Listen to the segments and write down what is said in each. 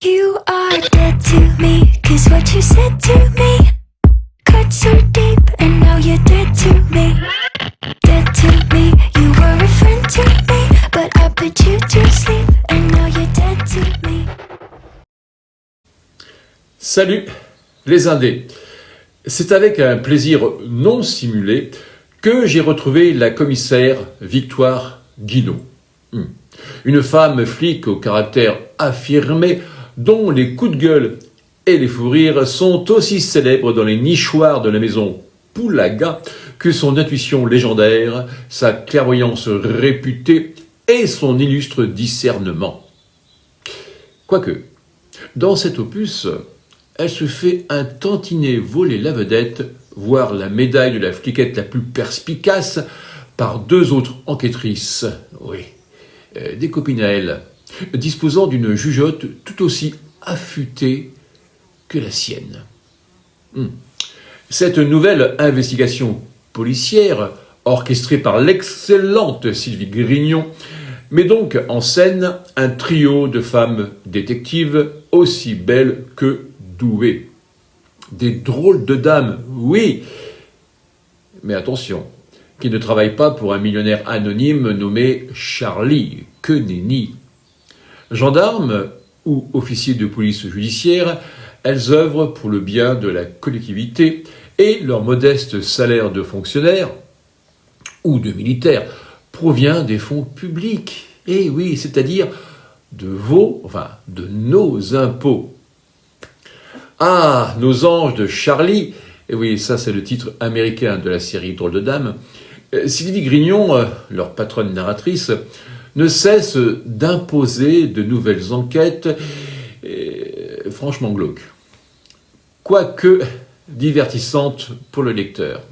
You are dead to me, 'cause what you said to me cut so deep, and now you're dead to me. Dead to me, you were a friend to me, but I put you to sleep, and now you're dead to me. Salut les Indés. C'est avec un plaisir non simulé que j'ai retrouvé la commissaire Victoire Guinaud. Une femme flic au caractère affirmé, dont les coups de gueule et les fous rires sont aussi célèbres dans les nichoirs de la maison Poulaga que son intuition légendaire, sa clairvoyance réputée et son illustre discernement. Quoique, dans cet opus, elle se fait un tantinet voler la vedette, voire la médaille de la fliquette la plus perspicace, par deux autres enquêtrices, oui, des copines à elle, disposant d'une jugeote tout aussi affûtée que la sienne. Cette nouvelle investigation policière, orchestrée par l'excellente Sylvie Grignon, met donc en scène un trio de femmes détectives aussi belles que douées. Des drôles de dames, oui, mais attention, qui ne travaillent pas pour un millionnaire anonyme nommé Charlie, que nenni. Gendarmes ou officiers de police judiciaire, elles œuvrent pour le bien de la collectivité et leur modeste salaire de fonctionnaire ou de militaire provient des fonds publics. Et oui, c'est-à-dire de nos impôts. Ah, nos anges de Charlie, et oui, ça c'est le titre américain de la série Drôle de Dames. Sylvie Grignon, leur patronne narratrice, ne cesse d'imposer de nouvelles enquêtes, franchement glauques, quoique divertissantes pour le lecteur.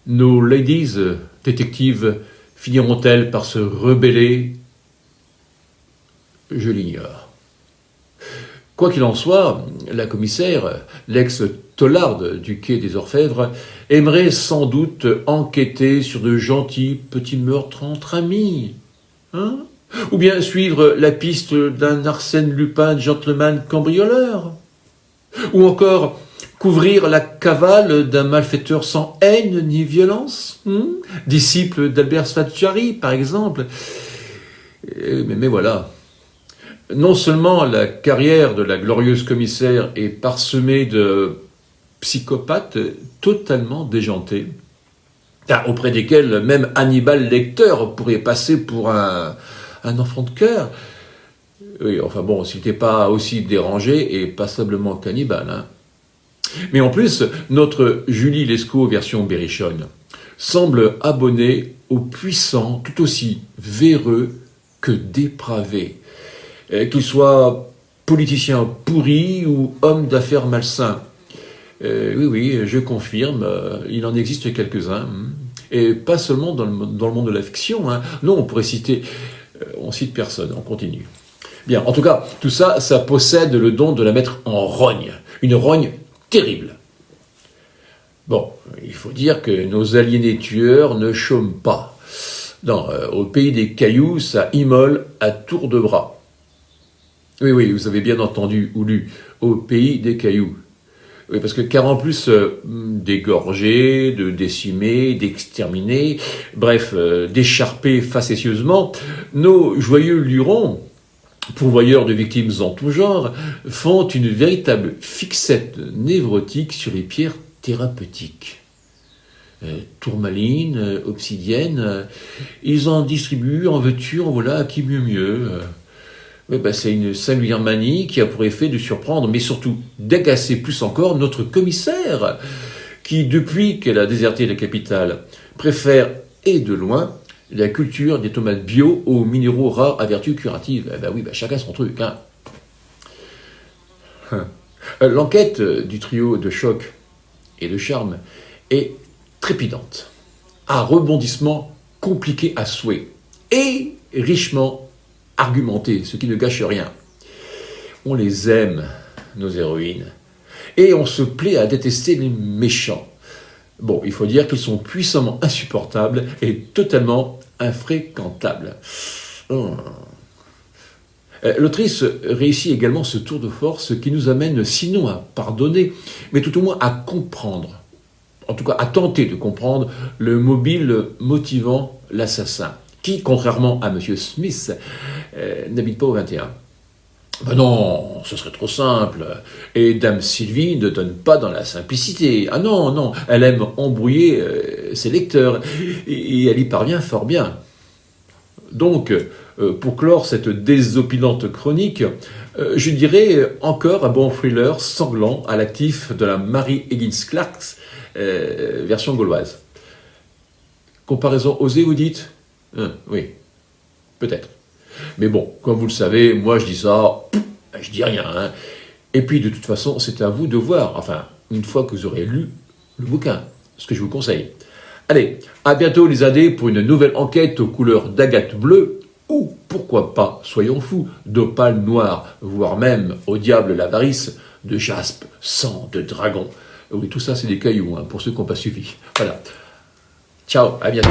Nos ladies détectives finiront-elles par se rebeller? Je l'ignore. Quoi qu'il en soit, la commissaire, l'ex-tollarde du quai des Orfèvres, aimerait sans doute enquêter sur de gentils petits meurtres entre amis. Ou bien suivre la piste d'un Arsène Lupin gentleman cambrioleur. Ou encore couvrir la cavale d'un malfaiteur sans haine ni violence. Disciple d'Albert Sfazzari, par exemple. Mais voilà. Non seulement la carrière de la glorieuse commissaire est parsemée de psychopathes totalement déjantés, auprès desquels même Hannibal Lecter pourrait passer pour un enfant de cœur. Oui, enfin bon, s'il n'était pas aussi dérangé et passablement cannibale. Mais en plus, notre Julie Lescaut version berrichonne semble abonnée aux puissants tout aussi véreux que dépravés. Qu'il soit politicien pourri ou homme d'affaires malsain. Oui, je confirme, il en existe quelques-uns. Et pas seulement dans le monde de la fiction. Non, on pourrait citer... on cite personne, on continue. Bien, en tout cas, tout ça, ça possède le don de la mettre en rogne. Une rogne terrible. Bon, il faut dire que nos aliénés tueurs ne chôment pas. Non, au pays des cailloux, ça immole à tour de bras. Oui, vous avez bien entendu ou lu, au pays des cailloux. Oui, parce que car en plus d'égorger, de décimer, d'exterminer, bref, d'écharper facétieusement, nos joyeux lurons, pourvoyeurs de victimes en tout genre, font une véritable fixette névrotique sur les pierres thérapeutiques. Tourmaline, obsidienne, ils en distribuent, en veux-tu, en voilà, à qui mieux. Oui, c'est une singulière manie qui a pour effet de surprendre, mais surtout d'agacer plus encore notre commissaire, qui, depuis qu'elle a déserté la capitale, préfère, et de loin, la culture des tomates bio aux minéraux rares à vertu curative. Chacun son truc. L'enquête du trio de choc et de charme est trépidante, à rebondissement compliqué à souhait, et richement argumenté, ce qui ne gâche rien. On les aime, nos héroïnes, et on se plaît à détester les méchants. Bon, il faut dire qu'ils sont puissamment insupportables et totalement infréquentables. L'autrice réussit également ce tour de force qui nous amène sinon à pardonner, mais tout au moins à comprendre, en tout cas à tenter de comprendre le mobile motivant l'assassin, qui, contrairement à M. Smith, n'habite pas au 21. Ben non, ce serait trop simple. Et Dame Sylvie ne donne pas dans la simplicité. Ah non, non, elle aime embrouiller ses lecteurs, et elle y parvient fort bien. Donc, pour clore cette désopilante chronique, je dirais encore un bon thriller sanglant à l'actif de la Mary Higgins Clark, version gauloise. Comparaison osée, vous dites ? Oui, peut-être. Mais bon, comme vous le savez, moi je dis ça, je dis rien. Hein. Et puis de toute façon, c'est à vous de voir, enfin, une fois que vous aurez lu le bouquin, ce que je vous conseille. Allez, à bientôt les AD pour une nouvelle enquête aux couleurs d'agate bleue, ou pourquoi pas, soyons fous, d'opale noire, voire même, au diable l'avarice, de jaspe, sang de dragon. Oui, tout ça c'est des cailloux, hein, pour ceux qui n'ont pas suivi. Voilà. Ciao, à bientôt.